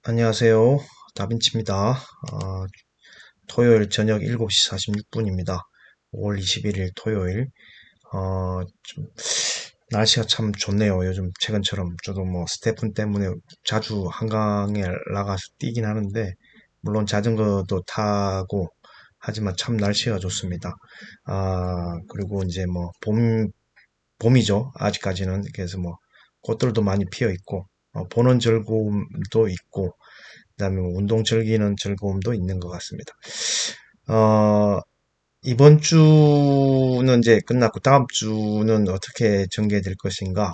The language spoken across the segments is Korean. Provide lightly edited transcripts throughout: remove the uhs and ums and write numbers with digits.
안녕하세요. 다빈치입니다. 토요일 저녁 7시 46분입니다. 5월 21일 토요일. 좀 날씨가 참 좋네요. 요즘 최근처럼 저도 뭐 스태프 때문에 자주 한강에 나가서 뛰긴 하는데, 물론 자전거도 타고 하지만 참 날씨가 좋습니다. 그리고 이제 뭐 봄이죠. 아직까지는. 그래서 뭐 꽃들도 많이 피어 있고, 보는 즐거움도 있고, 그다음에 뭐 운동 즐기는 즐거움도 있는 것 같습니다. 어, 이번 주는 이제 끝났고 다음 주는 어떻게 전개될 것인가?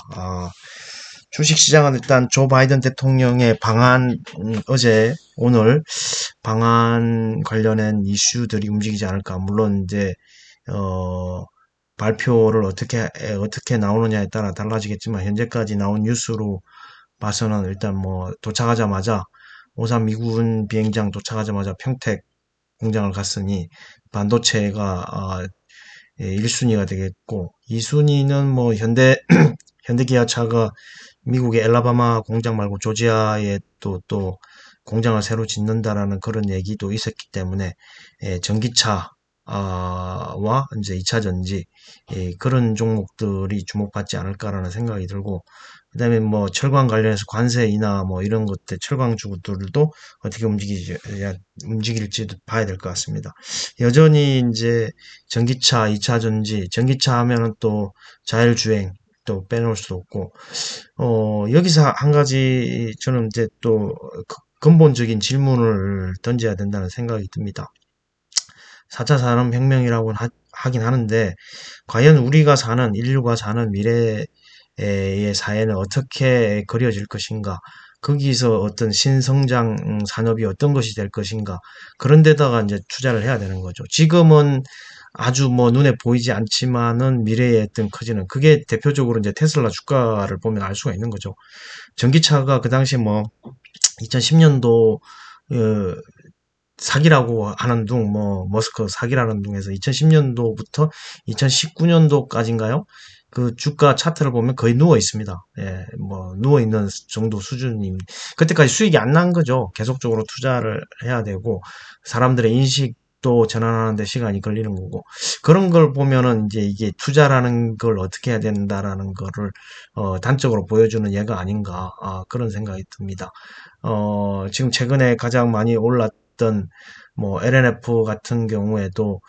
주식 시장은 일단 조 바이든 대통령의 방한 어제 오늘 방한 관련된 이슈들이 움직이지 않을까? 물론 이제 어, 발표를 어떻게 나오느냐에 따라 달라지겠지만 현재까지 나온 뉴스로 봐서는 일단 뭐 도착하자마자 오산 미군 비행장 도착하자마자 평택 공장을 갔으니 반도체가 1순위가 되겠고 2순위는 뭐 현대기아차가 미국의 엘라바마 공장 말고 조지아에 또 공장을 새로 짓는다라는 그런 얘기도 있었기 때문에 전기차와 이제 2차 전지 그런 종목들이 주목받지 않을까라는 생각이 들고 그다음에 뭐 철강 관련해서 관세 인하 뭐 이런 것들 철강주들도 어떻게 움직일지도 봐야 될 것 같습니다. 여전히 이제 전기차, 2차 전지, 전기차 하면은 또 자율주행 또 빼놓을 수도 없고 여기서 한 가지 저는 이제 또 근본적인 질문을 던져야 된다는 생각이 듭니다. 4차 산업혁명이라고 하긴 하는데, 과연 인류가 사는 미래의 사회는 어떻게 그려질 것인가? 거기서 어떤 신성장 산업이 어떤 것이 될 것인가? 그런 데다가 이제 투자를 해야 되는 거죠. 지금은 아주 뭐 눈에 보이지 않지만은 미래에 어떤 커지는 그게 대표적으로 이제 테슬라 주가를 보면 알 수가 있는 거죠. 전기차가 그 당시 뭐 2010년도 사기라고 하는 머스크 사기라는 둥에서 2010년도부터 2019년도까지인가요? 그 주가 차트를 보면 거의 누워 있습니다. 예, 뭐 누워 있는 정도 수준입니다. 그때까지 수익이 안 난 거죠. 계속적으로 투자를 해야 되고 사람들의 인식도 전환하는 데 시간이 걸리는 거고 그런 걸 보면은 이제 이게 투자라는 걸 어떻게 해야 된다라는 거를 단적으로 보여주는 예가 아닌가 그런 생각이 듭니다. 지금 최근에 가장 많이 올랐던 뭐 LNF 같은 경우에도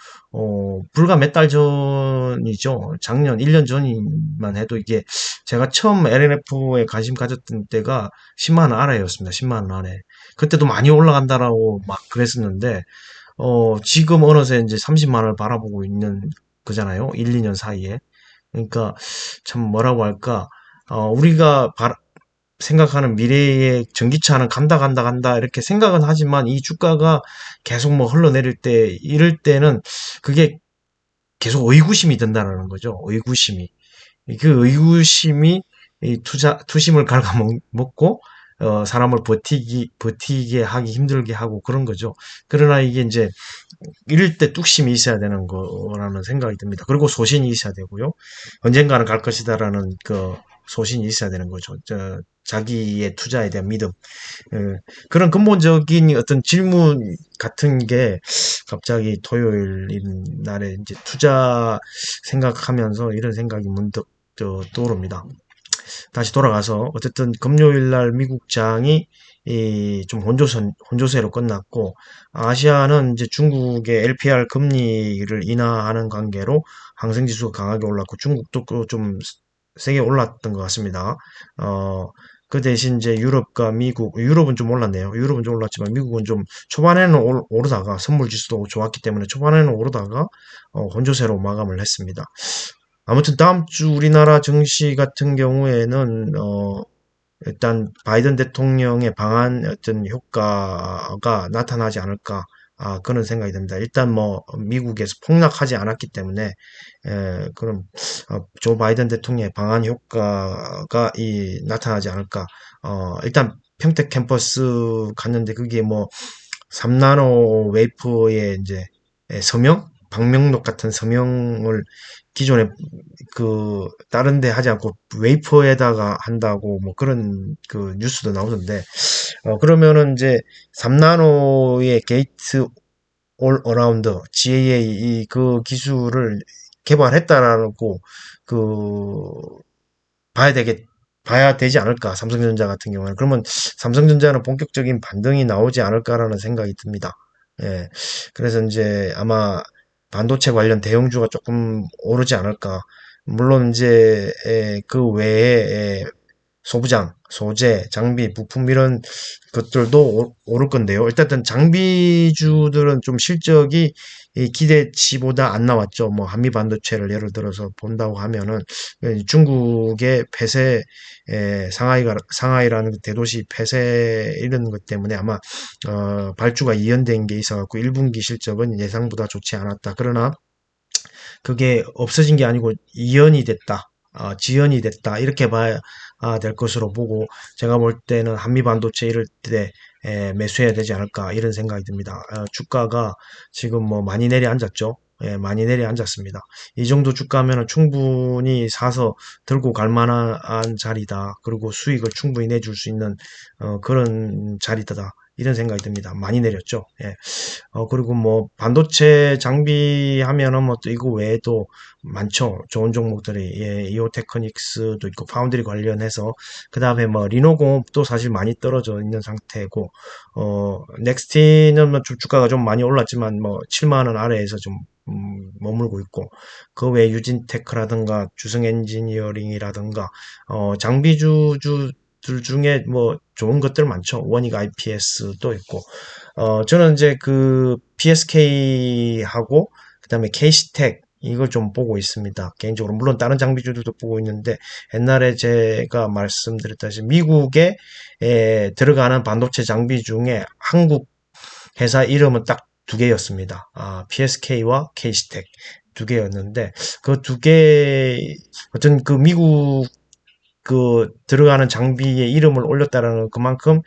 불과 몇 달 전이죠. 작년 1년 전만 해도 이게 제가 처음 LNF에 관심 가졌던 때가 10만 원 아래였습니다. 10만 원 아래. 그때도 많이 올라간다라고 막 그랬었는데 지금 어느새 이제 30만 원을 바라보고 있는 거잖아요. 1, 2년 사이에. 그러니까 참 뭐라고 할까? 우리가 생각하는 미래의 전기차는 간다 이렇게 생각은 하지만 이 주가가 계속 뭐 흘러내릴 때 이럴 때는 그게 계속 의구심이 든다는 거죠. 의구심이. 그 의구심이 이 투심을 갉아먹고 사람을 버티게 하기 힘들게 하고 그런 거죠. 그러나 이게 이제 이럴 때 뚝심이 있어야 되는 거라는 생각이 듭니다. 그리고 소신이 있어야 되고요. 언젠가는 갈 것이다라는 그 소신이 있어야 되는 거죠. 자기의 투자에 대한 믿음. 그런 근본적인 어떤 질문 같은 게 갑자기 토요일인 날에 이제 투자 생각하면서 이런 생각이 문득 떠오릅니다. 다시 돌아가서 어쨌든 금요일 날 미국장이 좀 혼조세로 끝났고 아시아는 이제 중국의 LPR 금리를 인하하는 관계로 항생 지수가 강하게 올랐고 중국도 좀 세게 올랐던 것 같습니다. 그 대신 이제 유럽과 미국, 유럽은 좀 올랐네요. 유럽은 좀 올랐지만 미국은 좀 초반에는 오르다가 선물 지수도 좋았기 때문에 초반에는 오르다가 혼조세로 마감을 했습니다. 아무튼 다음 주 우리나라 증시 같은 경우에는 일단 바이든 대통령의 방한 어떤 효과가 나타나지 않을까 그런 생각이 듭니다. 일단 뭐 미국에서 폭락하지 않았기 때문에 그럼 조 바이든 대통령의 방한 효과가 나타나지 않을까. 일단 평택 캠퍼스 갔는데 그게 뭐 3나노 웨이퍼의 이제 서명 방명록 같은 서명을 기존에 다른 데 하지 않고 웨이퍼에다가 한다고 뭐 그런 그 뉴스도 나오던데 그러면은 이제 3나노의 게이트 올 어라운드 GAA 그 기술을 개발했다라고 그 봐야 되겠 봐야 되지 않을까, 삼성전자 같은 경우는. 그러면 삼성전자는 본격적인 반등이 나오지 않을까라는 생각이 듭니다. 예. 그래서 이제 아마 반도체 관련 대형주가 조금 오르지 않을까. 물론 이제 그 외에 소부장, 소재, 장비, 부품 이런 것들도 오를 건데요. 일단은 장비주들은 좀 실적이 이 기대치보다 안 나왔죠. 뭐 한미 반도체를 예를 들어서 본다고 하면은 중국의 폐쇄, 상하이라는 대도시 폐쇄 이런 것 때문에 아마 발주가 이연된 게 있어갖고 1분기 실적은 예상보다 좋지 않았다. 그러나 그게 없어진 게 아니고 이연이 됐다. 지연이 됐다. 이렇게 봐야 될 것으로 보고, 제가 볼 때는 한미 반도체 이럴 때 매수해야 되지 않을까 이런 생각이 듭니다. 주가가 지금 뭐 많이 내려앉았죠. 예, 많이 내려앉았습니다. 이 정도 주가면은 충분히 사서 들고 갈 만한 자리다. 그리고 수익을 충분히 내줄 수 있는 그런 자리다. 이런 생각이 듭니다. 많이 내렸죠. 예. 그리고 뭐, 반도체 장비 하면은 뭐 또 이거 외에도 많죠. 좋은 종목들이. 예, 이오테크닉스도 있고, 파운드리 관련해서. 그 다음에 뭐, 리노공업도 사실 많이 떨어져 있는 상태고, 넥스티는 뭐 주가가 좀 많이 올랐지만, 뭐, 7만원 아래에서 좀, 머물고 있고, 그 외에 유진테크라든가, 주성 엔지니어링이라든가, 장비주들 중에 뭐, 좋은 것들 많죠. 원익 IPS도 있고, 저는 이제 그 PSK하고 그다음에 KC텍 이걸 좀 보고 있습니다. 개인적으로 물론 다른 장비주들도 보고 있는데, 옛날에 제가 말씀드렸다시피 미국에 들어가는 반도체 장비 중에 한국 회사 이름은 딱 두 개였습니다. PSK와 KC텍 두 개였는데, 그 두 개, 어떤 그 미국 그 들어가는 장비의 이름을 올렸다라는 그만큼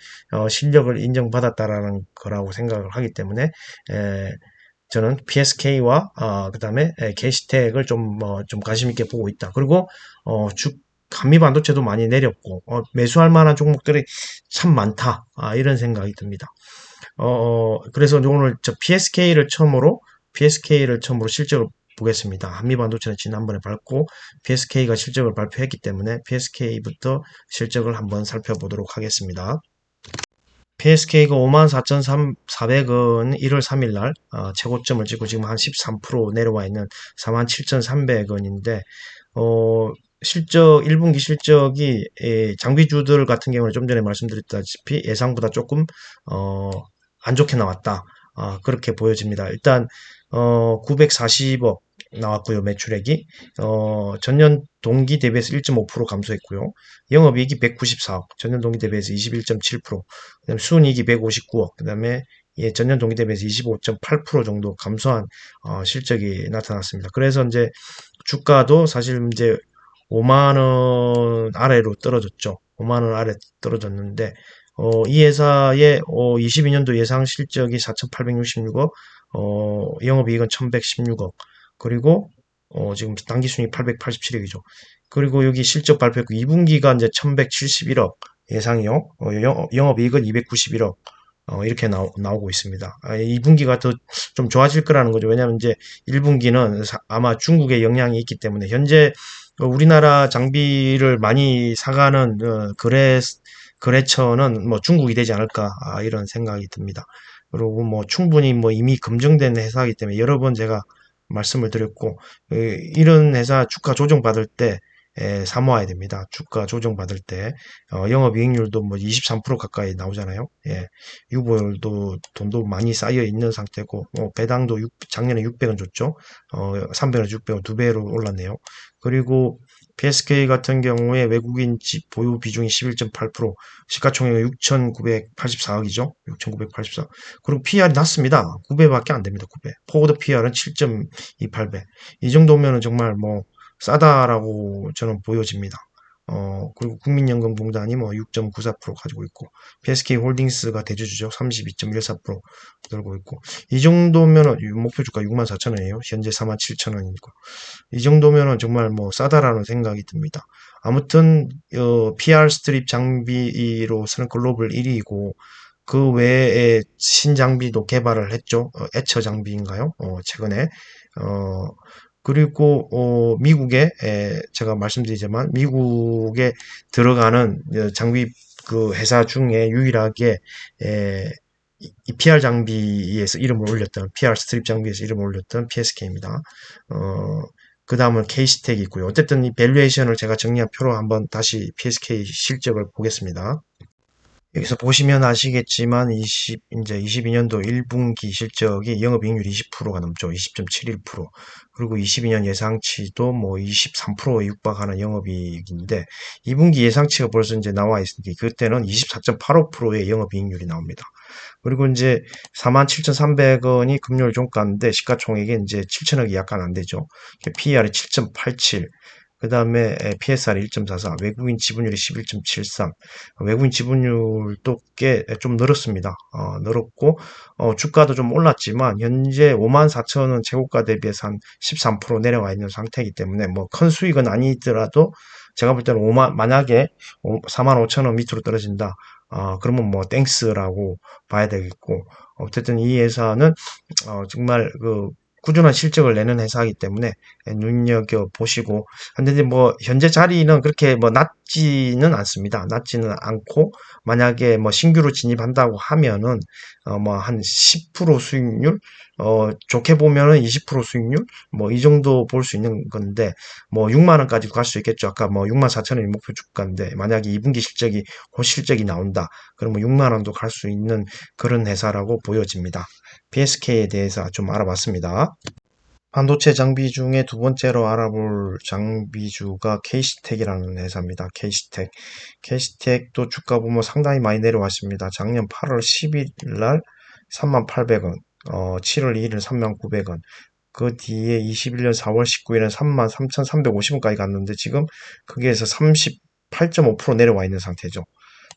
실력을 인정받았다라는 거라고 생각을 하기 때문에, 에, 저는 PSK와 그다음에 게시텍을 좀 관심 있게 보고 있다. 그리고 한미 반도체도 많이 내렸고 매수할 만한 종목들이 참 많다. 이런 생각이 듭니다. 그래서 오늘 저 PSK를 처음으로 실적을 보겠습니다. 한미반도체는 지난번에 밝고 PSK가 실적을 발표했기 때문에 PSK부터 실적을 한번 살펴보도록 하겠습니다. PSK가 54,400원 1월 3일 날 최고점을 찍고 지금 한 13% 내려와 있는 47,300원인데, 실적 1분기 실적이 장비주들 같은 경우는 좀 전에 말씀드렸다시피 예상보다 조금 안 좋게 나왔다. 그렇게 보여집니다. 일단 940억 나왔고요. 매출액이 전년 동기 대비해서 1.5% 감소했고요. 영업이익이 194억, 전년 동기 대비해서 21.7%, 그다음에 순이익이 159억, 그다음에 전년 동기 대비해서 25.8% 정도 감소한 실적이 나타났습니다. 그래서 이제 주가도 사실 이제 5만 원 아래로 떨어졌죠. 5만 원 아래 떨어졌는데, 이 회사의 22년도 예상 실적이 4,866억, 영업이익은 1,116억, 그리고 지금 당기순이 887억이죠. 그리고 여기 실적 발표했고 2분기가 이제 1,171억 예상이요. 영업이익은 291억. 이렇게 나오고 있습니다. 2분기가 더 좀 좋아질 거라는 거죠. 왜냐하면 이제 1분기는 아마 중국의 영향이 있기 때문에 현재 우리나라 장비를 많이 사가는 거래처는 뭐 중국이 되지 않을까, 이런 생각이 듭니다. 그리고 뭐 충분히 뭐 이미 검증된 회사이기 때문에 여러 번 제가 말씀을 드렸고, 이런 회사 주가 조정받을 때 사모아야 됩니다. 주가 조정받을 때 영업이익률도 뭐 23% 가까이 나오잖아요. 예, 유보율도 돈도 많이 쌓여 있는 상태고, 배당도 작년에 600원 줬죠. 300원, 600원 두 배로 올랐네요. 그리고 PSK 같은 경우에 외국인 집 보유 비중이 11.8%, 시가총액은 6,984억이죠. 6,984억. 그리고 PR이 낮습니다. 9배밖에 안 됩니다. 9배. 포워드 PR은 7.28배. 이 정도면은 정말 뭐 싸다라고 저는 보여집니다. 그리고 국민연금공단이 뭐 6.94% 가지고 있고, PSK 홀딩스가 대주주죠. 32.14% 들고 있고, 이 정도면은 목표 주가 64,000원이에요. 현재 47,000원이니까. 이 정도면은 정말 뭐 싸다라는 생각이 듭니다. 아무튼 PR 스트립 장비로서는 글로벌 1위이고 그 외에 신장비도 개발을 했죠. 에처 장비인가요? 최근에. 어, 그리고 미국에 제가 말씀드리지만 미국에 들어가는 장비 그 회사 중에 유일하게 에, 이 PR 장비에서 이름을 올렸던 PR 스트립 장비에서 이름을 올렸던 PSK입니다. 그 다음은 K스택이 있고요. 어쨌든 이 밸류에이션을 제가 정리한 표로 한번 다시 PSK 실적을 보겠습니다. 여기서 보시면 아시겠지만 이제 22년도 1분기 실적이 영업이익률 20%가 넘죠. 20.71%. 그리고 22년 예상치도 뭐 23%에 육박하는 영업이익인데 2분기 예상치가 벌써 이제 나와 있으니까 그때는 24.85%의 영업이익률이 나옵니다. 그리고 이제 47,300원이 금요일 종가인데 시가총액이 이제 7천억이 약간 안 되죠. PER이 7.87. 그 다음에 PSR이 1.44, 외국인 지분율이 11.73, 외국인 지분율도 꽤 좀 늘었습니다. 늘었고, 주가도 좀 올랐지만, 현재 54,000원 최고가 대비해서 한 13% 내려와 있는 상태이기 때문에, 뭐, 큰 수익은 아니더라도, 제가 볼 때는 만약에 45,000원 밑으로 떨어진다. 그러면 뭐, 땡스라고 봐야 되겠고, 어쨌든 이 회사는 정말 그 꾸준한 실적을 내는 회사이기 때문에 눈여겨 보시고 근데 뭐 현재 자리는 그렇게 뭐 낮지는 않습니다. 낮지는 않고 만약에 뭐 신규로 진입한다고 하면은 뭐 한 10% 수익률 좋게 보면은 20% 수익률 뭐 이 정도 볼 수 있는 건데 뭐 6만 원까지 갈 수 있겠죠. 아까 뭐 6만 4천 원이 목표 주가인데 만약에 2분기 실적이 고실적이 나온다. 그러면 6만 원도 갈 수 있는 그런 회사라고 보여집니다. PSK에 대해서 좀 알아봤습니다. 반도체 장비 중에 두 번째로 알아볼 장비주가 케이시텍이라는 회사입니다. 케이시텍. 케이시텍도 주가 보면 상당히 많이 내려왔습니다. 작년 8월 10일 날 38,000원, 7월 2일 39,000원, 그 뒤에 21년 4월 19일은 33,350원까지 갔는데 지금 거기에서 38.5% 내려와 있는 상태죠.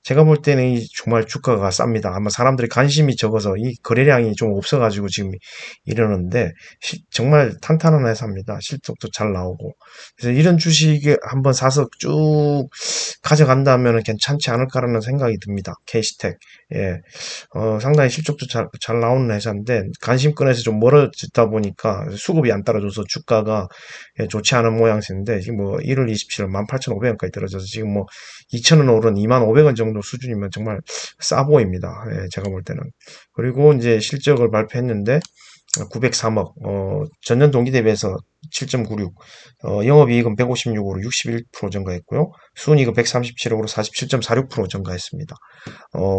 제가 볼 때는 정말 주가가 쌉니다. 아마 사람들이 관심이 적어서 이 거래량이 좀 없어가지고 지금 이러는데 정말 탄탄한 회사입니다. 실적도 잘 나오고. 그래서 이런 주식에 한번 사서 쭉 가져간다면 괜찮지 않을까라는 생각이 듭니다. 케이스텍. 예. 상당히 실적도 잘 나오는 회사인데 관심권에서 좀 멀어지다 보니까 수급이 안 따라줘서 주가가 좋지 않은 모양새인데 지금 뭐 1월 27일 18,500원까지 떨어져서 지금 뭐 2,000원 오른 25,000원 정도 수준이면 정말 싸 보입니다. 예, 제가 볼 때는. 그리고 이제 실적을 발표했는데 903억, 전년 동기 대비해서 7.96, 영업이익은 156으로 61% 증가했고요. 순이익은 137억으로 47.46% 증가했습니다.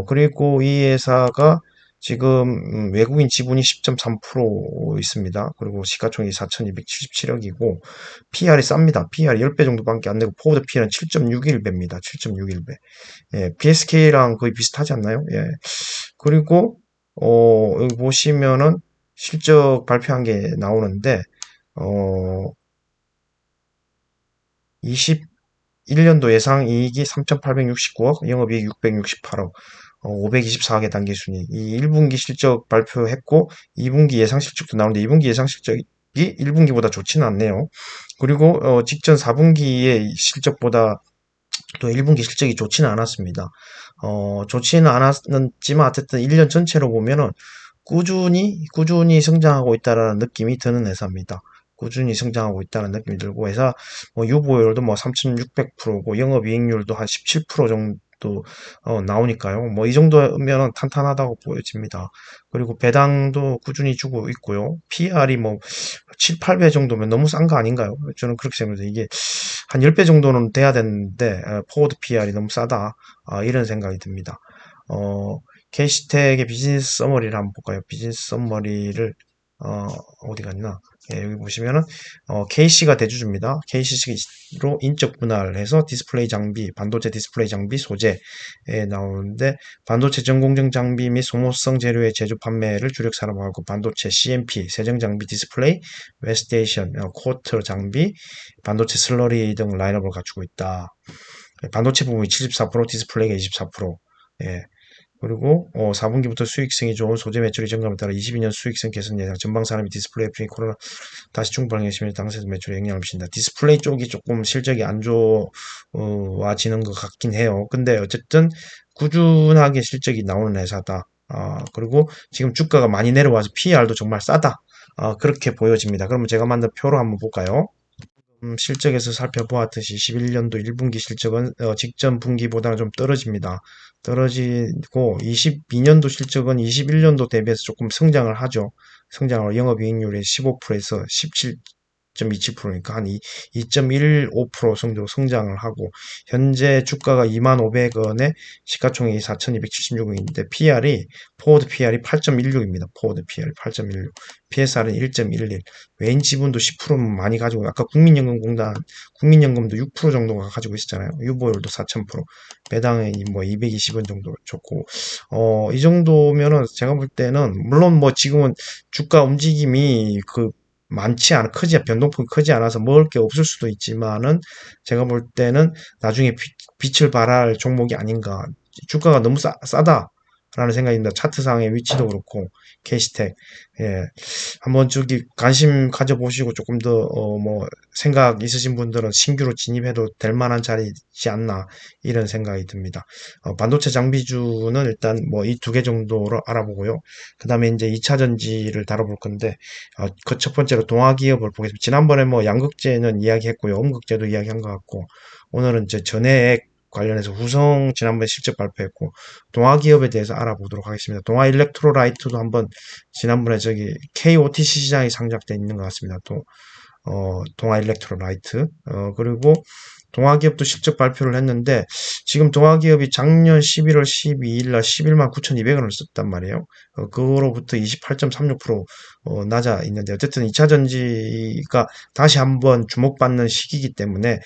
그리고 이 회사가 지금 외국인 지분이 10.3% 있습니다. 그리고 시가총액이 4,277억이고 PR이 쌉니다. PR이 10배 정도밖에 안 되고 포워드 PR은 7.61배입니다. 7.61배. 예, PSK랑 거의 비슷하지 않나요? 예. 그리고 여기 보시면은 실적 발표한 게 나오는데 어 21년도 예상 이익이 3,869억, 영업이익 668억, 524억의 단기순이익. 이 1분기 실적 발표했고 2분기 예상 실적도 나오는데 2분기 예상 실적이 1분기보다 좋지는 않네요. 그리고 직전 4분기의 실적보다 또 1분기 실적이 좋지는 않았습니다. 좋지는 않았지만 어쨌든 1년 전체로 보면은 꾸준히 성장하고 있다라는 느낌이 드는 회사입니다. 꾸준히 성장하고 있다는 느낌이 들고 회사 뭐 유보율도 뭐 3,600%고 영업이익률도 한 17% 정도 나오니까요. 뭐 이 정도면 탄탄하다고 보여집니다. 그리고 배당도 꾸준히 주고 있고요. PR이 뭐 7, 8배 정도면 너무 싼 거 아닌가요? 저는 그렇게 생각합니다. 이게 한 10배 정도는 돼야 되는데 포워드 PR이 너무 싸다. 이런 생각이 듭니다. 어, 캐시텍의 비즈니스 서머리를 한번 볼까요? 비즈니스 서머리를 어디 갔나? 예, 여기 보시면은 KC가 대주주입니다. KC로 인적 분할을 해서 디스플레이 장비, 반도체 디스플레이 장비 소재에 나오는데 반도체 전공정 장비 및 소모성 재료의 제조 판매를 주력 산업화하고 반도체 CMP, 세정 장비 디스플레이, 웨스테이션, 쿼터 장비, 반도체 슬러리 등 라인업을 갖추고 있다. 반도체 부분이 74%, 디스플레이가 24%. 예. 그리고 4분기부터 수익성이 좋은 소재 매출이 증감에 따라 22년 수익성 개선 예상. 전방 산업이 디스플레이 프리 코로나 다시 충분하게 심해 당사에서 매출에 영향을 미친다. 디스플레이 쪽이 조금 실적이 안 좋아지는 것 같긴 해요. 근데 어쨌든 꾸준하게 실적이 나오는 회사다. 그리고 지금 주가가 많이 내려와서 PER도 정말 싸다. 그렇게 보여집니다. 그러면 제가 만든 표로 한번 볼까요? 실적에서 살펴보았듯이 21년도 1분기 실적은 직전 분기보다는 좀 떨어집니다. 떨어지고 22년도 실적은 21년도 대비해서 조금 성장을 하죠. 성장을 영업이익률이 15%에서 17.27%니까 한 2.15% 정도 성장을 하고 현재 주가가 25,500원에 시가총액이 4,276원인데 PR이 포워드 PR이 8.16입니다. 포워드 PR이 8.16, PSR은 1.11. 외인 지분도 10%는 많이 가지고 아까 국민연금공단 국민연금도 6% 정도가 가지고 있었잖아요. 유보율도 4,000%, 배당이 뭐 220원 정도 좋고 이 정도면은 제가 볼 때는 물론 뭐 지금은 주가 움직임이 많지 않아 크지 변동폭이 크지 않아서 먹을 게 없을 수도 있지만은 제가 볼 때는 나중에 빛을 발할 종목이 아닌가. 주가가 너무 싸다라는 생각입니다. 차트상의 위치도 그렇고 캐시텍 예. 한번 저기 관심 가져보시고 조금 더 뭐 생각 있으신 분들은 신규로 진입해도 될 만한 자리지 않나 이런 생각이 듭니다. 반도체 장비주는 일단 뭐 이 두 개 정도로 알아보고요. 그 다음에 이제 2차 전지를 다뤄볼 건데 그 첫 번째로 동화기업을 보겠습니다. 지난번에 뭐 양극재는 이야기했고요. 음극재도 이야기한 것 같고 오늘은 이제 전해액 관련해서 후성 지난번에 실적 발표했고 동화기업에 대해서 알아보도록 하겠습니다. 동화 일렉트로라이트도 한번 지난번에 저기 KOTC 시장에 상장돼 있는 것 같습니다. 또 동아 일렉트로라이트 그리고 동아기업도 실적 발표를 했는데 지금 동아기업이 작년 11월 12일 날 11만 9,200원을 썼단 말이에요. 그거로부터 28.36% 낮아 있는데 어쨌든 2차 전지가 다시 한번 주목받는 시기이기 때문에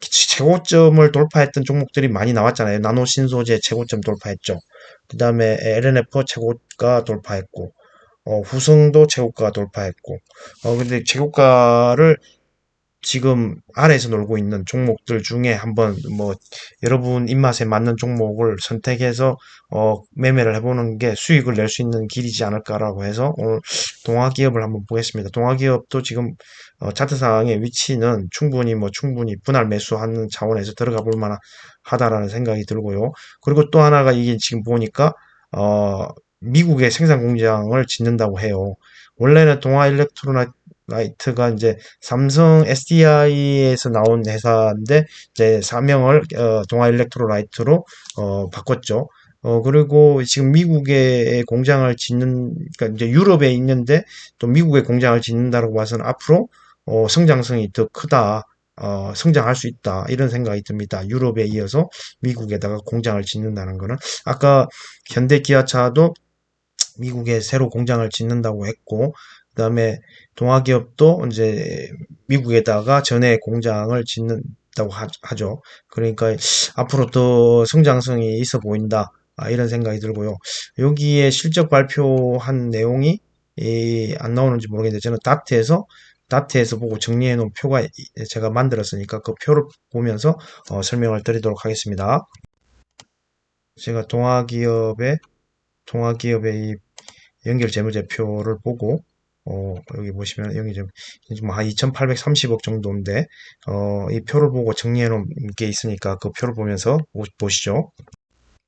최고점을 돌파했던 종목들이 많이 나왔잖아요. 나노 신소재 최고점 돌파했죠. 그 다음에 LNF 최고가 돌파했고 후성도 최고가 돌파했고, 근데 최고가를 지금 아래에서 놀고 있는 종목들 중에 한번 뭐 여러분 입맛에 맞는 종목을 선택해서 매매를 해보는 게 수익을 낼 수 있는 길이지 않을까라고 해서 오늘 동아기업을 한번 보겠습니다. 동아기업도 지금 차트상의 위치는 충분히 분할 매수하는 차원에서 들어가 볼 만하다라는 생각이 들고요. 그리고 또 하나가 이게 지금 보니까 어 미국에 생산 공장을 짓는다고 해요. 원래는 동아 일렉트로나이트가 이제 삼성 SDI에서 나온 회사인데 이제 사명을 동아 일렉트로라이트로 바꿨죠. 그리고 지금 미국에 공장을 그러니까 이제 유럽에 있는데 또 미국에 공장을 짓는다고 봐서는 앞으로 성장성이 더 크다. 성장할 수 있다. 이런 생각이 듭니다. 유럽에 이어서 미국에다가 공장을 짓는다는 거는 아까 현대기아차도 미국에 새로 공장을 짓는다고 했고, 그다음에 동아기업도 이제 미국에다가 전해 공장을 짓는다고 하죠. 그러니까 앞으로 더 성장성이 있어 보인다. 이런 생각이 들고요. 여기에 실적 발표한 내용이 안 나오는지 모르겠는데 저는 다트에서 보고 정리해 놓은 표가 제가 만들었으니까 그 표를 보면서 설명을 드리도록 하겠습니다. 제가 동아기업의 이 연결 재무제표를 보고 여기 보시면 여기 지금 한 2,830억 정도인데 이 표를 보고 정리해 놓은 게 있으니까 그 표를 보면서 보시죠.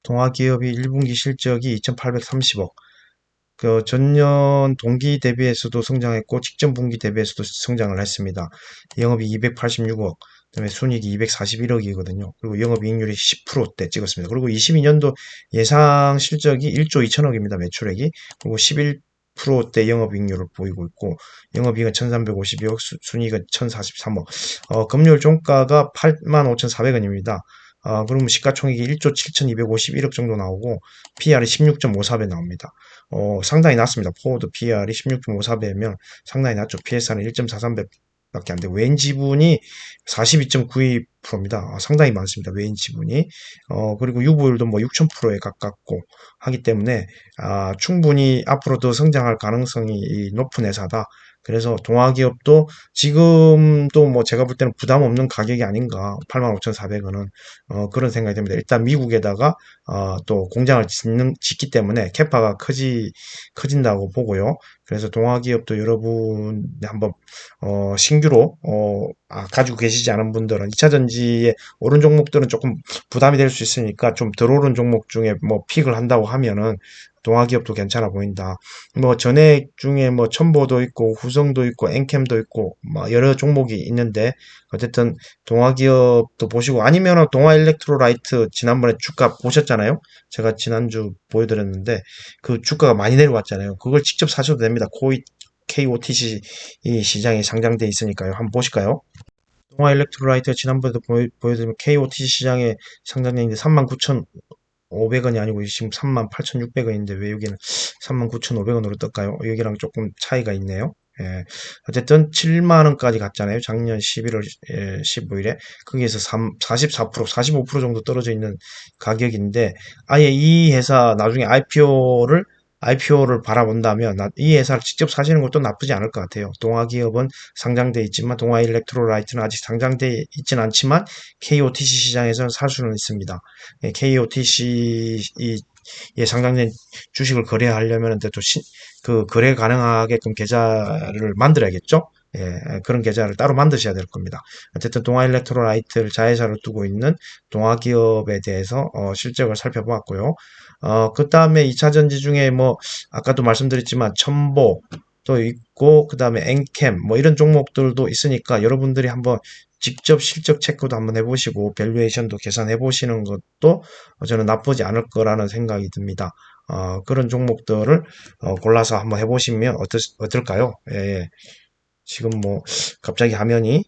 동아기업이 1분기 실적이 2,830억. 그 전년 동기 대비해서도 성장했고 직전 분기 대비해서도 성장을 했습니다. 영업이 286억, 그다음에 순이익이 241억이거든요. 그리고 영업이익률이 10%대 찍었습니다. 그리고 22년도 예상 실적이 1조 2천억입니다. 매출액이. 그리고 11%대 영업이익률을 보이고 있고 영업이익은 1,352억, 순이익은 1,043억. 금요일 종가가 85,400원입니다. 그러면 시가총액이 1조 7,251억 정도 나오고 PR이 16.54배 나옵니다. 상당히 낮습니다. 포워드 PR이 16.54배면 상당히 낮죠. PSR은 1.43배밖에 안 되고 외인 지분이 42.92%입니다. 상당히 많습니다. 외인 지분이. 그리고 유보율도 뭐 6,000%에 가깝고 하기 때문에 충분히 앞으로 더 성장할 가능성이 높은 회사다. 그래서 동화기업도 지금도 뭐 제가 볼 때는 부담 없는 가격이 아닌가. 85,400원은 그런 생각이 듭니다. 일단 미국에다가 또 공장을 짓기 때문에 캐파가 커진다고 보고요. 그래서 동화기업도 여러분 한번 신규로 가지고 계시지 않은 분들은 2차 전지의 오른 종목들은 조금 부담이 될 수 있으니까 좀 덜 오른 종목 중에 뭐 픽을 한다고 하면은 동화기업도 괜찮아 보인다. 뭐 전액 중에 뭐 첨보도 있고 후성도 있고 엔캠도 있고 뭐 여러 종목이 있는데 어쨌든 동화기업도 보시고 아니면은 동화일렉트로라이트 지난번에 주가 보셨잖아요. 제가 지난주 보여드렸는데 그 주가가 많이 내려왔잖아요. 그걸 직접 사셔도 됩니다. KOTC 이 시장에 상장돼 있으니까요. 한번 보실까요? 동화일렉트로라이트 지난번에도 보여드리면 KOTC 시장에 상장돼 있는데 39,500원이 아니고 지금 38,600원인데 왜 여기는 39,500원으로 뜰까요? 여기랑 조금 차이가 있네요. 예. 어쨌든 7만 원까지 갔잖아요. 작년 11월 15일에 거기에서 44%, 45% 정도 떨어져 있는 가격인데 아예 이 회사 나중에 IPO를 바라본다면 이 회사를 직접 사시는 것도 나쁘지 않을 것 같아요. 동화기업은 상장돼 있지만 동화일렉트로라이트는 아직 상장돼 있지는 않지만 KOTC 시장에서 살 수는 있습니다. KOTC에 상장된 주식을 거래하려면 또 그 거래 가능하게끔 계좌를 만들어야겠죠. 예, 그런 계좌를 따로 만드셔야 될 겁니다. 어쨌든 동아일렉트로라이트를 자회사로 두고 있는 동아기업에 대해서 실적을 살펴보았고요. 그 다음에 2차 전지 중에 뭐 아까도 말씀드렸지만 첨보도 있고 그 다음에 엔캠 뭐 이런 종목들도 있으니까 여러분들이 한번 직접 실적 체크도 한번 해보시고 밸류에이션도 계산해 보시는 것도 저는 나쁘지 않을 거라는 생각이 듭니다. 그런 종목들을 골라서 한번 해보시면 어떨까요? 예, 예. 지금 뭐 갑자기 화면이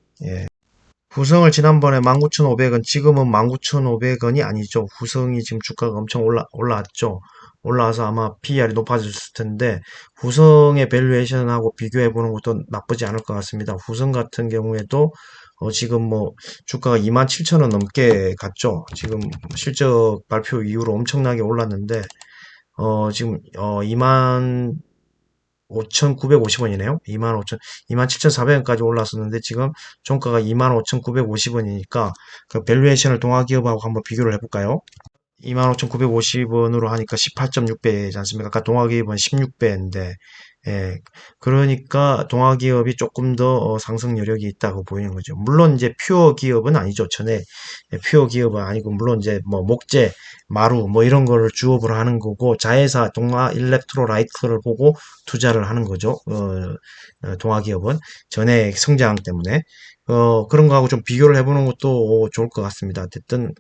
후성을 지난번에 19,500원, 지금은 19,500원이 아니죠. 후성이 지금 주가가 엄청 올라왔죠. 올라와서 아마 PER이 높아졌을 텐데, 후성의 밸류에이션하고 비교해 보는 것도 나쁘지 않을 것 같습니다. 후성 같은 경우에도 지금 뭐 주가가 27,000원 넘게 갔죠. 지금 실적 발표 이후로 엄청나게 올랐는데, 지금 25,950원이네요. 27,400원까지 올랐었는데 지금 종가가 25,950원이니까 그 밸류에이션을 동아기업하고 한번 비교를 해볼까요? 25,950원으로 하니까 18.6배지 않습니까? 아까 동아기업은 16배인데, 예, 그러니까 동아기업이 조금 더 상승 여력이 있다고 보이는 거죠. 물론 이제 퓨어 기업은 아니죠. 전에 퓨어 기업은 아니고, 물론 이제 뭐 목재, 마루 뭐 이런 거를 주업으로 하는 거고, 자회사 동아 일렉트로라이트를 보고 투자를 하는 거죠. 동아기업은 전에 성장 때문에. 그런 거하고 좀 비교를 해보는 것도 좋을 것 같습니다. 어쨌든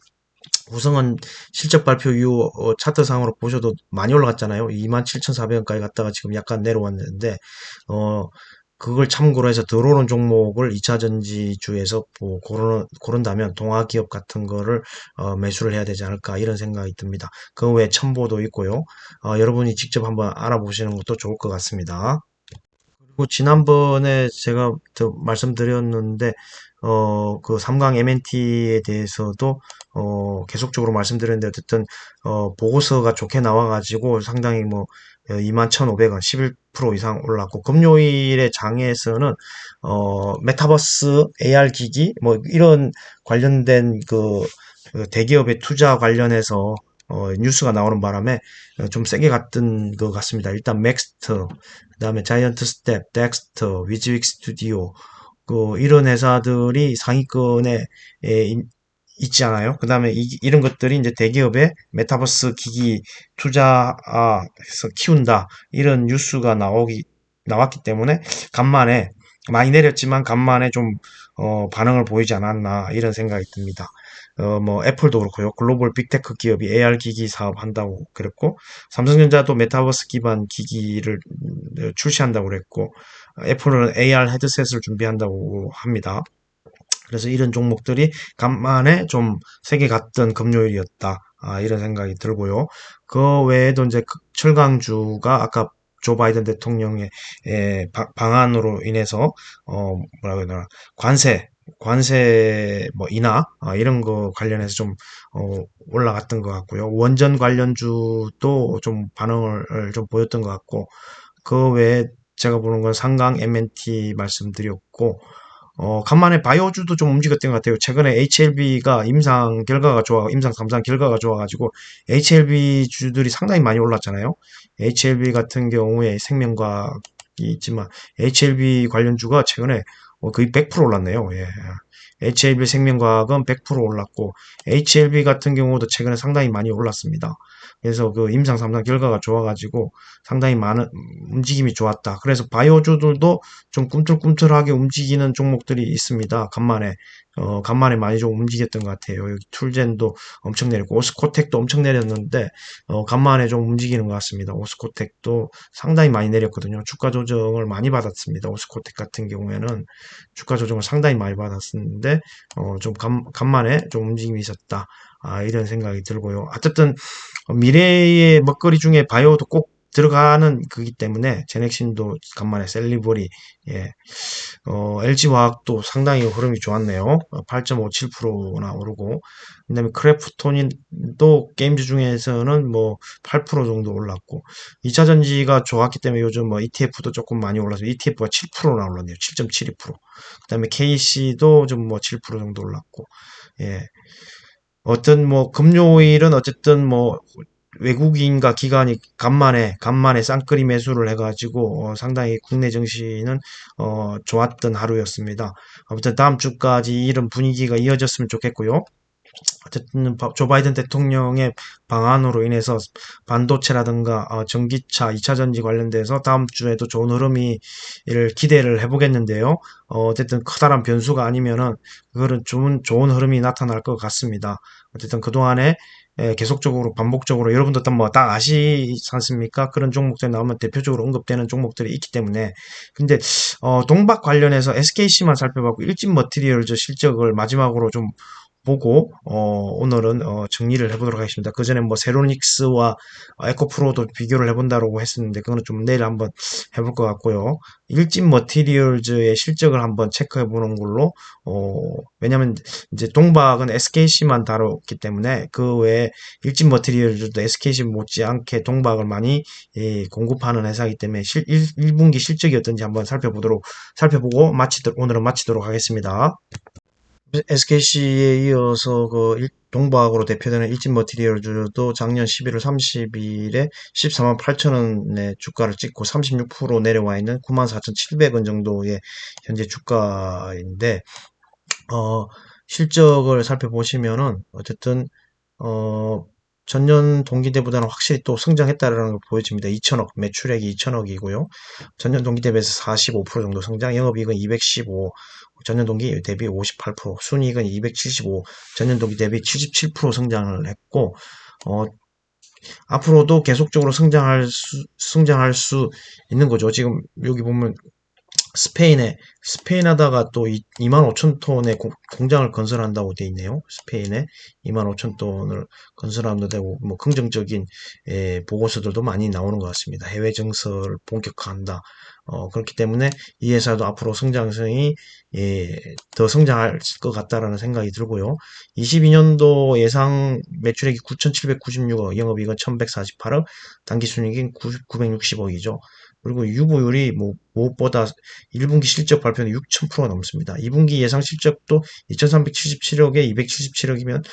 우승은 실적 발표 이후 차트상으로 보셔도 많이 올라갔잖아요. 27,400원까지 갔다가 지금 약간 내려왔는데 어 그걸 참고로 해서 들어오는 종목을 2차 전지주에서 뭐 고른다면 동아기업 같은 거를 매수를 해야 되지 않을까 이런 생각이 듭니다. 그 외에 첨보도 있고요. 여러분이 직접 한번 알아보시는 것도 좋을 것 같습니다. 그리고 지난번에 제가 말씀드렸는데, 그 삼강 MNT에 대해서도, 계속적으로 말씀드렸는데, 어쨌든, 보고서가 좋게 나와가지고 상당히 뭐, 21,500원, 11% 이상 올랐고, 금요일의 장에서는, 메타버스, AR 기기, 뭐, 이런 관련된 그 대기업의 투자 관련해서, 뉴스가 나오는 바람에 좀 세게 갔던 것 같습니다. 일단 맥스터, 그다음에 자이언트 스텝, 덱스터, 위즈윅 스튜디오 이런 회사들이 상위권에 있지 않아요? 그다음에 이런 것들이 이제 대기업의 메타버스 기기 투자해서 키운다 이런 뉴스가 나왔기 때문에 간만에 많이 내렸지만 간만에 좀 반응을 보이지 않았나 이런 생각이 듭니다. 뭐 애플도 그렇고요. 글로벌 빅테크 기업이 AR 기기 사업 한다고 그랬고 삼성전자도 메타버스 기반 기기를 출시한다고 그랬고 애플은 AR 헤드셋을 준비한다고 합니다. 그래서 이런 종목들이 간만에 좀 세게 갔던 금요일이었다. 이런 생각이 들고요. 그 외에도 이제 철강주가 아까 조 바이든 대통령의 방안으로 인해서 뭐라고 해야 되나 관세 뭐 인하 이런 거 관련해서 좀 올라갔던 것 같고요. 원전 관련주도 좀 반응을 좀 보였던 것 같고 그 외에 제가 보는 건 상강, MNT 말씀드렸고, 간만에 바이오주도 좀 움직였던 것 같아요. 최근에 HLB가 임상 3상 결과가 좋아가지고, HLB 주들이 상당히 많이 올랐잖아요. HLB 같은 경우에 생명과학이 있지만, HLB 관련주가 최근에 거의 100% 올랐네요. 예. HLB 생명과학은 100% 올랐고, HLB 같은 경우도 최근에 상당히 많이 올랐습니다. 그래서 그 임상 3상 결과가 좋아가지고 상당히 많은 움직임이 좋았다. 그래서 바이오주들도 좀 꿈틀꿈틀하게 움직이는 종목들이 있습니다. 간만에 많이 좀 움직였던 것 같아요. 여기 툴젠도 엄청 내렸고, 오스코텍도 엄청 내렸는데, 간만에 좀 움직이는 것 같습니다. 오스코텍도 상당히 많이 내렸거든요. 주가 조정을 많이 받았습니다. 오스코텍 같은 경우에는 주가 조정을 상당히 많이 받았었는데, 좀 간만에 좀 움직임이 있었다. 이런 생각이 들고요. 어쨌든, 미래의 먹거리 중에 바이오도 꼭 들어가는 거기 때문에 제넥신도 간만에 셀리버리, 예, LG화학도 상당히 흐름이 좋았네요. 8.57%나 오르고, 그다음에 크래프톤도 게임주 중에서는 뭐 8% 정도 올랐고, 2차전지가 좋았기 때문에 요즘 뭐 ETF도 조금 많이 올라서 ETF가 7%나 올랐네요. 7.72%. 그다음에 KC도 좀 뭐 7% 정도 올랐고, 예. 어떤 뭐 금요일은 어쨌든 뭐 외국인과 기관이 간만에 쌍끌이 매수를 해가지고 상당히 국내 증시는 좋았던 하루였습니다. 아무튼 다음 주까지 이런 분위기가 이어졌으면 좋겠고요. 어쨌든 조 바이든 대통령의 방안으로 인해서 반도체라든가 전기차, 2차 전지 관련돼서 다음 주에도 좋은 흐름이를 기대를 해보겠는데요. 어쨌든 커다란 변수가 아니면은 그거는 좋은 흐름이 나타날 것 같습니다. 어쨌든 그동안에 계속적으로 반복적으로 여러분도 뭐다 아시지 않습니까? 그런 종목들 나오면 대표적으로 언급되는 종목들이 있기 때문에 근데 동박 관련해서 SKC만 살펴봤고 일진 머티리얼즈 실적을 마지막으로 좀 보고 오늘은 정리를 해보도록 하겠습니다. 그 전에 뭐 세로닉스와 에코프로도 비교를 해본다고 했었는데 그거는 좀 내일 한번 해볼 것 같고요. 일진 머티리얼즈의 실적을 한번 체크해 보는 걸로 왜냐면 이제 동박은 SKC만 다뤘기 때문에 그 외에 일진 머티리얼즈도 SKC 못지않게 동박을 많이 공급하는 회사이기 때문에 1분기 실적이 어떤지 한번 살펴보고 오늘은 마치도록 하겠습니다. SKC에 이어서 동부학으로 대표되는 일진 머티리얼즈도 작년 11월 30일에 14만 8천 원의 주가를 찍고 36% 내려와 있는 94,700원 정도의 현재 주가인데, 실적을 살펴보시면은 어쨌든 어, 전년 동기 때보다는 확실히 또 성장했다라는 걸 보여집니다. 2천억, 매출액이 2천억이고요. 전년 동기 대비해서 45% 정도 성장, 영업이익은 215, 전년 동기 대비 58%, 순이익은 275, 전년 동기 대비 77% 성장을 했고, 어, 앞으로도 계속적으로 성장할 수 있는 거죠. 지금 여기 보면 스페인 하다가 또 2만 5천 톤의 공장을 건설한다고 돼 있네요. 스페인에 2만 5천 톤을 건설한다고 되고, 뭐, 긍정적인, 보고서들도 많이 나오는 것 같습니다. 해외 증설을 본격화한다. 그렇기 때문에 이 회사도 앞으로 성장성이, 더 성장할 것 같다라는 생각이 들고요. 22년도 예상 매출액이 9,796억, 영업이익은 1,148억, 당기순이익은 960억이죠. 그리고 유보율이 뭐 무엇보다 1분기 실적 발표는 6,000%가 넘습니다. 2분기 예상 실적도 2,377억에 277억이면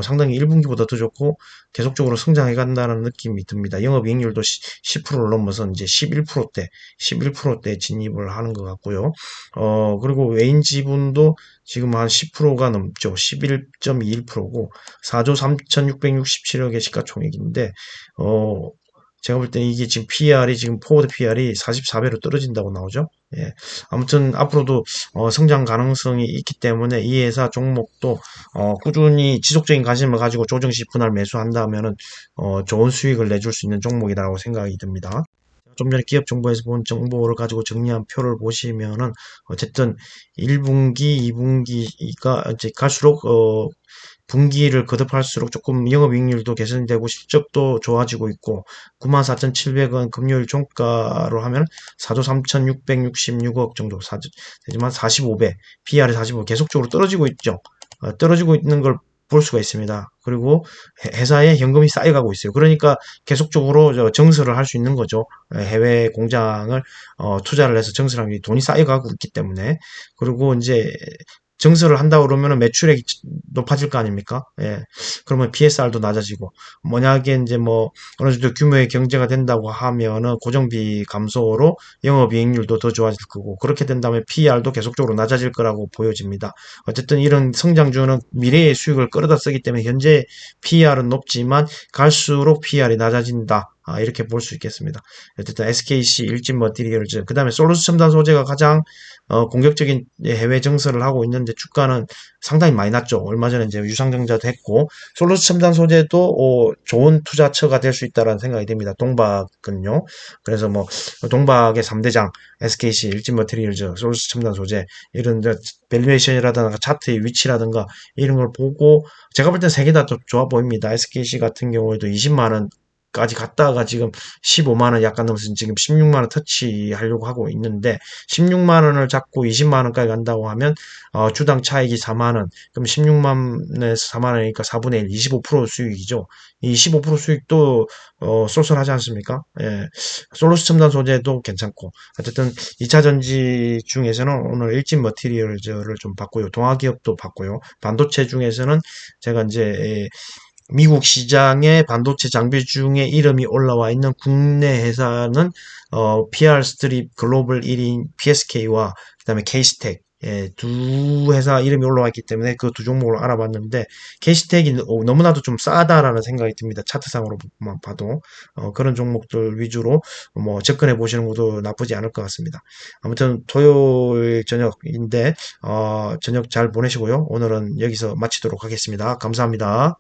상당히 1분기보다 더 좋고 계속적으로 성장해 간다는 느낌이 듭니다. 영업이익률도 10%를 넘어서 이제 11%대 진입을 하는 것 같고요. 그리고 외인 지분도 지금 한 10%가 넘죠. 11.21%고 4조 3,667억의 시가총액인데 제가 볼 때는 이게 지금 PR이 지금 포워드 PR이 44배로 떨어진다고 나오죠. 예. 아무튼 앞으로도 성장 가능성이 있기 때문에 이 회사 종목도 꾸준히 지속적인 관심을 가지고 조정시 분할 매수한다면은 좋은 수익을 내줄 수 있는 종목이라고 생각이 듭니다. 좀 전에 기업 정보에서 본 정보를 가지고 정리한 표를 보시면은 어쨌든 1분기, 2분기가 이제 갈수록 분기를 거듭할수록 조금 영업이익률도 개선되고 실적도 좋아지고 있고 94,700원 금요일 종가로 하면 4조 3,666억 정도 되지만 45배, PR이 45배 계속적으로 떨어지고 있죠. 떨어지고 있는 걸 볼 수가 있습니다. 그리고 회사에 현금이 쌓여가고 있어요. 그러니까 계속적으로 정설을 할 수 있는 거죠. 해외 공장을 투자를 해서 정설한 게 돈이 쌓여가고 있기 때문에. 그리고 이제 증설을 한다 그러면은 매출액이 높아질 거 아닙니까? 예. 그러면 PSR도 낮아지고, 만약에 이제 뭐, 어느 정도 규모의 경제가 된다고 하면은 고정비 감소로 영업이익률도 더 좋아질 거고, 그렇게 된다면 PER도 계속적으로 낮아질 거라고 보여집니다. 어쨌든 이런 성장주는 미래의 수익을 끌어다 쓰기 때문에 현재 PER은 높지만 갈수록 PER이 낮아진다. 이렇게 볼 수 있겠습니다. 어쨌든 SKC, 일진 머티리얼즈, 그 다음에 솔루스 첨단 소재가 가장 공격적인 해외 증설을 하고 있는데 주가는 상당히 많이 났죠. 얼마 전에 이제 유상증자도 했고 솔루스 첨단 소재도 좋은 투자처가 될 수 있다라는 생각이 듭니다. 동박은요. 그래서 뭐 동박의 3대장 SKC, 일진 머티리얼즈, 솔루스 첨단 소재 이런 밸류에이션이라든가 차트의 위치라든가 이런 걸 보고 제가 볼 땐 세 개 다 좋아 보입니다. SKC 같은 경우에도 20만 원 까지 갔다가 지금 15만 원 약간 넘어서 지금 16만 원 터치하려고 하고 있는데 16만 원을 잡고 20만 원까지 간다고 하면 주당 차익이 4만 원 그럼 16만 원에서 4만 원이니까 4분의 1 25% 수익이죠. 이 25% 수익도 쏠쏠하지 않습니까? 예. 솔루스 첨단 소재도 괜찮고 어쨌든 2차 전지 중에서는 오늘 일진 머티리얼즈를 좀 봤고요. 동아기업도 봤고요. 반도체 중에서는 제가 이제 미국 시장의 반도체 장비 중에 이름이 올라와 있는 국내 회사는 PR 스트립 글로벌 1인 PSK와 그다음에 케이스텍 두 회사 이름이 올라와 있기 때문에 그 두 종목을 알아봤는데 케이스텍이 너무나도 좀 싸다라는 생각이 듭니다. 차트상으로만 봐도 그런 종목들 위주로 뭐 접근해 보시는 것도 나쁘지 않을 것 같습니다. 아무튼 토요일 저녁인데 저녁 잘 보내시고요. 오늘은 여기서 마치도록 하겠습니다. 감사합니다.